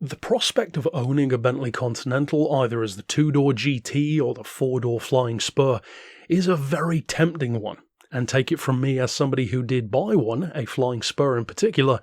The prospect of owning a Bentley Continental, either as the two-door GT or the four-door Flying Spur, is a very tempting one. And take it from me as somebody who did buy one, a Flying Spur in particular,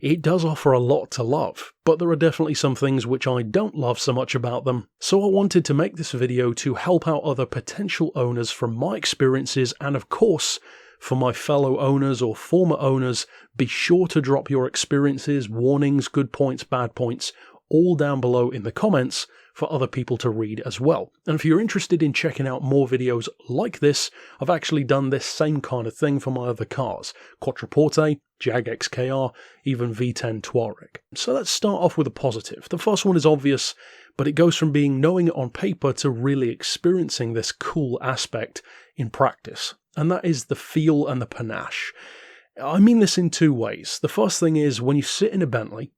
it does offer a lot to love, but there are definitely some things which I don't love so much about them. So I wanted to make this video to help out other potential owners from my experiences, and of course, for my fellow owners or former owners, be sure to drop your experiences, warnings, good points, bad points, all down below in the comments for other people to read as well. And if you're interested in checking out more videos like this, I've actually done this same kind of thing for my other cars, Quattroporte, Jag XKR, even V10 Touareg. So let's start off with a positive. The first one is obvious, but it goes from being knowing it on paper to really experiencing this cool aspect in practice. And that is the feel and the panache. I mean this in two ways. The first thing is when you sit in a Bentley,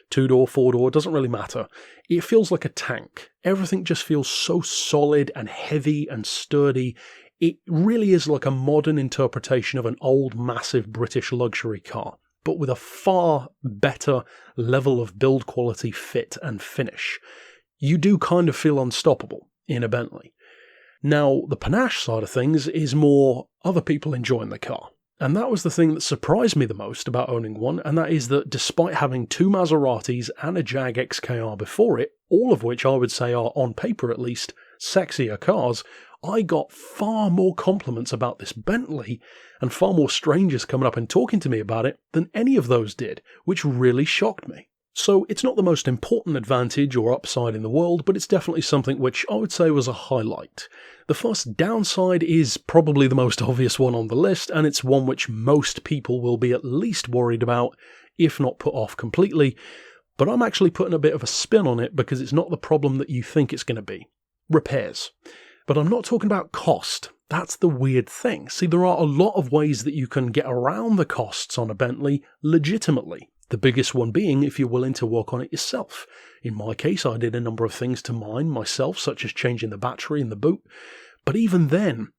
two-door, four-door, doesn't really matter, it feels like a tank. Everything just feels so solid and heavy and sturdy. It really is like a modern interpretation of an old, massive British luxury car, but with a far better level of build quality, fit and finish. You do kind of feel unstoppable in a Bentley. Now, the panache side of things is more other people enjoying the car. And that was the thing that surprised me the most about owning one, and that is that despite having two Maseratis and a Jag XKR before it, all of which I would say are, on paper at least, sexier cars, I got far more compliments about this Bentley, and far more strangers coming up and talking to me about it than any of those did, which really shocked me. So it's not the most important advantage or upside in the world, but it's definitely something which I would say was a highlight. The first downside is probably the most obvious one on the list, and it's one which most people will be at least worried about, if not put off completely, but I'm actually putting a bit of a spin on it because it's not the problem that you think it's going to be. Repairs. But I'm not talking about cost. That's the weird thing. See, there are a lot of ways that you can get around the costs on a Bentley legitimately. The biggest one being if you're willing to work on it yourself. In my case, I did a number of things to mine myself, such as changing the battery in the boot. But even then,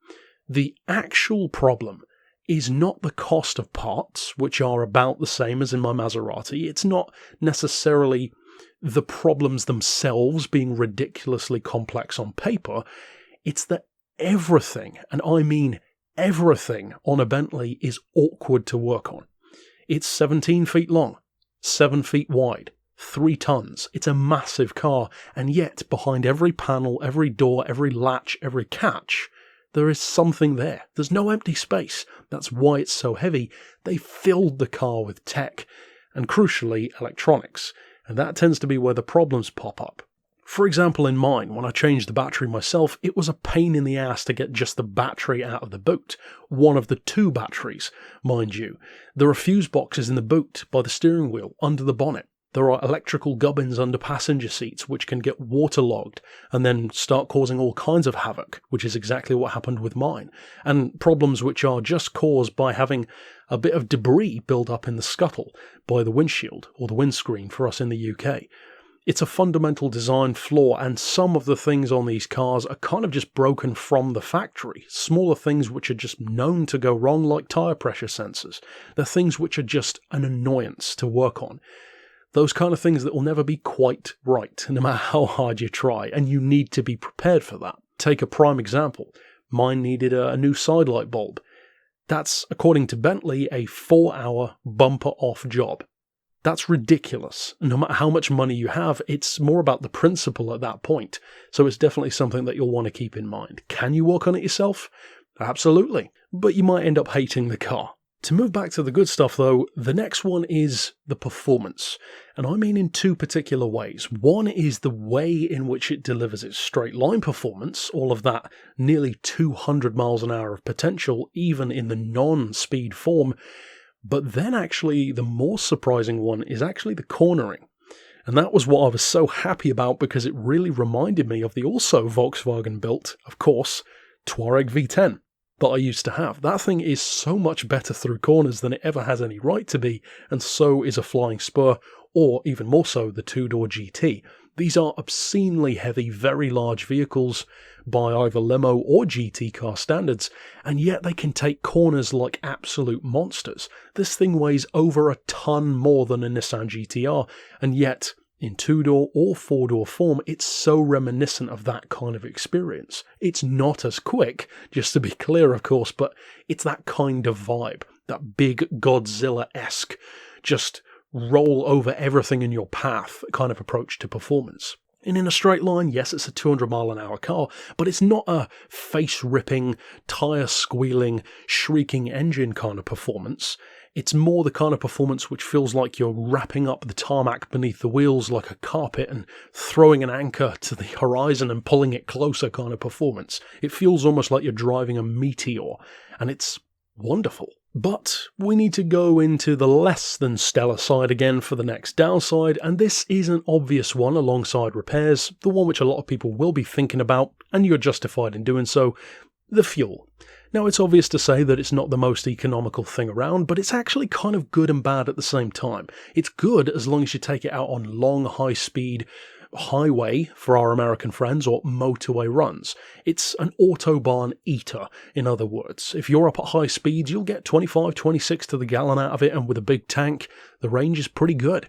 the actual problem is not the cost of parts, which are about the same as in my Maserati. It's not necessarily the problems themselves being ridiculously complex on paper. It's that everything, and I mean everything, on a Bentley is awkward to work on. It's 17 feet long, 7 feet wide, 3 tons. It's a massive car, and yet behind every panel, every door, every latch, every catch, there is something there. There's no empty space. That's why it's so heavy. They filled the car with tech, and crucially, electronics, and that tends to be where the problems pop up. For example, in mine, when I changed the battery myself, it was a pain in the ass to get just the battery out of the boot. One of the 2 batteries, mind you. There are fuse boxes in the boot, by the steering wheel, under the bonnet. There are electrical gubbins under passenger seats which can get waterlogged and then start causing all kinds of havoc, which is exactly what happened with mine. And problems which are just caused by having a bit of debris build up in the scuttle by the windshield, or the windscreen for us in the UK. It's a fundamental design flaw, and some of the things on these cars are kind of just broken from the factory. Smaller things which are just known to go wrong, like tyre pressure sensors. They're things which are just an annoyance to work on. Those kind of things that will never be quite right, no matter how hard you try, and you need to be prepared for that. Take a prime example. Mine needed a new side light bulb. That's, according to Bentley, a 4-hour bumper-off job. That's ridiculous. No matter how much money you have, it's more about the principle at that point. So it's definitely something that you'll want to keep in mind. Can you work on it yourself? Absolutely. But you might end up hating the car. To move back to the good stuff though, the next one is the performance. And I mean in 2 particular ways. One is the way in which it delivers its straight line performance, all of that nearly 200 miles an hour of potential, even in the non-speed form. But then actually the more surprising one is actually the cornering. And that was what I was so happy about because it really reminded me of the also Volkswagen built, of course, Touareg V10 that I used to have. That thing is so much better through corners than it ever has any right to be, and so is a Flying Spur, or even more so the 2-door GT. These are obscenely heavy, very large vehicles by either limo or GT car standards, and yet they can take corners like absolute monsters. This thing weighs over a ton more than a Nissan GTR, and yet In two-door or four-door form, it's so reminiscent of that kind of experience. It's not as quick, just to be clear, of course, but it's that kind of vibe, that big Godzilla-esque, just roll over everything in your path kind of approach to performance. And in a straight line, yes, it's a 200-mile-an-hour car, but it's not a face-ripping, tire-squealing, shrieking engine kind of performance. It's more the kind of performance which feels like you're wrapping up the tarmac beneath the wheels like a carpet and throwing an anchor to the horizon and pulling it closer kind of performance. It feels almost like you're driving a meteor, and it's wonderful. But we need to go into the less than stellar side again for the next downside, and this is an obvious one alongside repairs, the one which a lot of people will be thinking about, and you're justified in doing so: the fuel. Now, it's obvious to say that it's not the most economical thing around, but it's actually kind of good and bad at the same time. It's good as long as you take it out on long, high-speed highway, for our American friends, or motorway runs. It's an autobahn eater, in other words. If you're up at high speeds, you'll get 25, 26 to the gallon out of it, and with a big tank, the range is pretty good.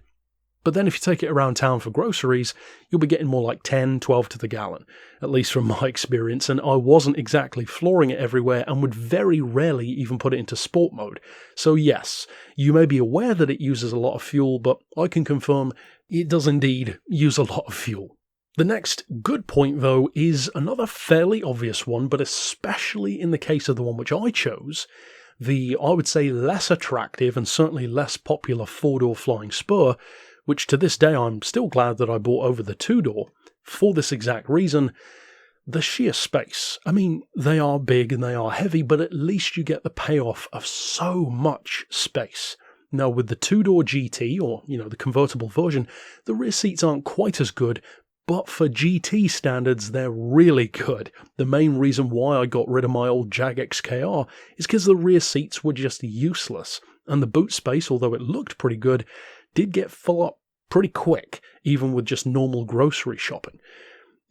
But then if you take it around town for groceries, you'll be getting more like 10, 12 to the gallon, at least from my experience, and I wasn't exactly flooring it everywhere and would very rarely even put it into sport mode. So yes, you may be aware that it uses a lot of fuel, but I can confirm it does indeed use a lot of fuel. The next good point, though, is another fairly obvious one, but especially in the case of the one which I chose, the, I would say, less attractive and certainly less popular four-door Flying Spur, which to this day I'm still glad that I bought over the two-door, for this exact reason: the sheer space. I mean, they are big and they are heavy, but at least you get the payoff of so much space. Now, with the two-door GT, or, the convertible version, the rear seats aren't quite as good, but for GT standards, they're really good. The main reason why I got rid of my old Jag XKR is because the rear seats were just useless, and the boot space, although it looked pretty good, did get full up pretty quick, even with just normal grocery shopping.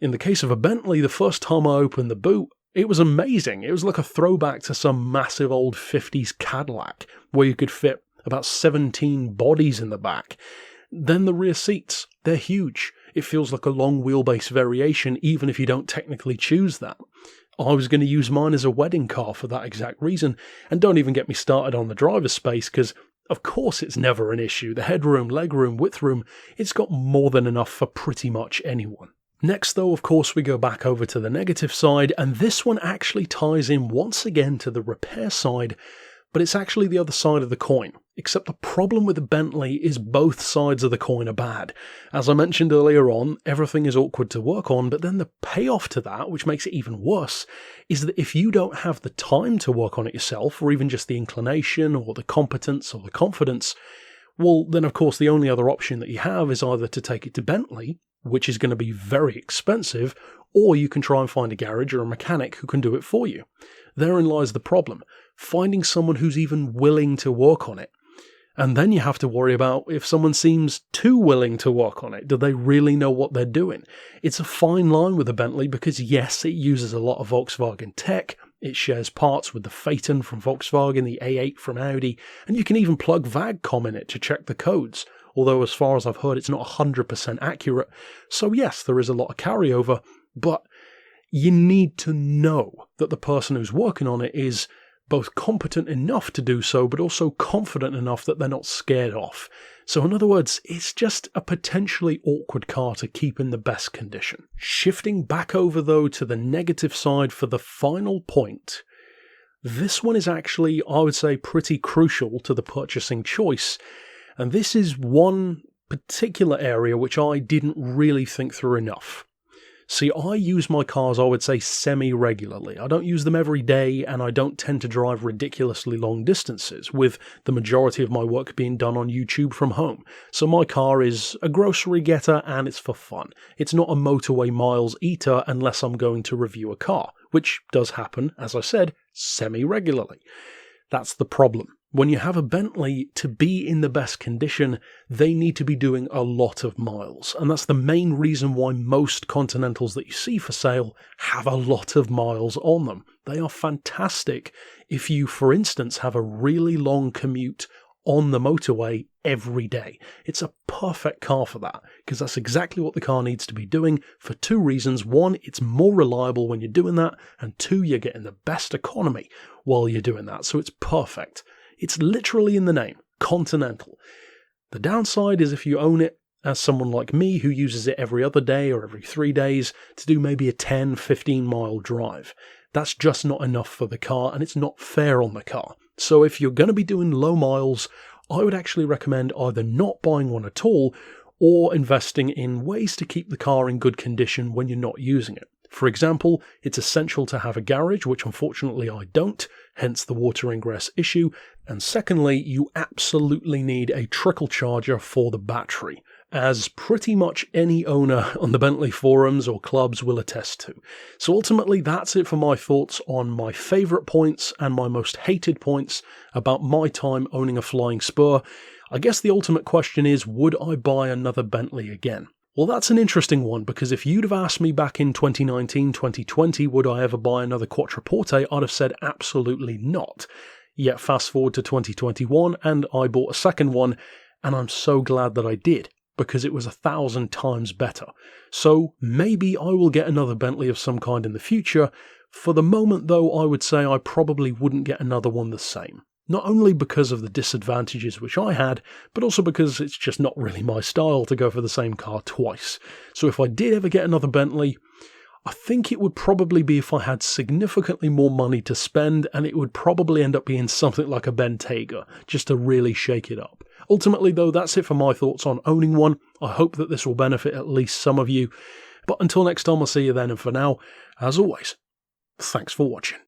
In the case of a Bentley, the first time I opened the boot, it was amazing. It was like a throwback to some massive old 50s Cadillac, where you could fit about 17 bodies in the back. Then the rear seats, they're huge. It feels like a long wheelbase variation, even if you don't technically choose that. I was going to use mine as a wedding car for that exact reason, and don't even get me started on the driver's space, because of course it's never an issue. The headroom, legroom, width room, it's got more than enough for pretty much anyone. Next though, of course, we go back over to the negative side, and this one actually ties in once again to the repair side, but it's actually the other side of the coin. Except the problem with the Bentley is both sides of the coin are bad. As I mentioned earlier on, everything is awkward to work on, but then the payoff to that, which makes it even worse, is that if you don't have the time to work on it yourself, or even just the inclination, or the competence, or the confidence, well, then of course the only other option that you have is either to take it to Bentley, which is going to be very expensive, or you can try and find a garage or a mechanic who can do it for you. Therein lies the problem, finding someone who's even willing to work on it. And then you have to worry about if someone seems too willing to work on it. Do they really know what they're doing? It's a fine line with the Bentley because yes, it uses a lot of Volkswagen tech. It shares parts with the Phaeton from Volkswagen, the A8 from Audi, and you can even plug VAGCOM in it to check the codes. Although as far as I've heard, it's not 100% accurate. So yes, there is a lot of carryover, but you need to know that the person who's working on it is both competent enough to do so, but also confident enough that they're not scared off. So in other words, it's just a potentially awkward car to keep in the best condition. Shifting back over though to the negative side for the final point, this one is actually, I would say, pretty crucial to the purchasing choice. And this is one particular area which I didn't really think through enough. See, I use my cars, I would say, semi-regularly. I don't use them every day, and I don't tend to drive ridiculously long distances, with the majority of my work being done on YouTube from home. So my car is a grocery getter, and it's for fun. It's not a motorway miles eater unless I'm going to review a car, which does happen, as I said, semi-regularly. That's the problem. When you have a Bentley, to be in the best condition, they need to be doing a lot of miles. And that's the main reason why most Continentals that you see for sale have a lot of miles on them. They are fantastic if you, for instance, have a really long commute on the motorway every day. It's a perfect car for that, because that's exactly what the car needs to be doing for two reasons. One, it's more reliable when you're doing that, and two, you're getting the best economy while you're doing that, so it's perfect. It's literally in the name, Continental. The downside is if you own it as someone like me who uses it every other day or every 3 days to do maybe a 10-15 mile drive. That's just not enough for the car, and it's not fair on the car. So if you're going to be doing low miles, I would actually recommend either not buying one at all or investing in ways to keep the car in good condition when you're not using it. For example, it's essential to have a garage, which unfortunately I don't, hence the water ingress issue. And secondly, you absolutely need a trickle charger for the battery, as pretty much any owner on the Bentley forums or clubs will attest to. So ultimately, that's it for my thoughts on my favourite points and my most hated points about my time owning a Flying Spur. I guess the ultimate question is, would I buy another Bentley again? Well, that's an interesting one, because if you'd have asked me back in 2019, 2020, would I ever buy another Quattroporte, I'd have said absolutely not. Yet fast forward to 2021 and I bought a second one, and I'm so glad that I did, because it was 1,000 times better. So maybe I will get another Bentley of some kind in the future. For the moment though, I would say I probably wouldn't get another one the same. Not only because of the disadvantages which I had, but also because it's just not really my style to go for the same car twice. So if I did ever get another Bentley, I think it would probably be if I had significantly more money to spend, and it would probably end up being something like a Bentayga, just to really shake it up. Ultimately though, that's it for my thoughts on owning one. I hope that this will benefit at least some of you. But until next time, I'll see you then, and for now, as always, thanks for watching.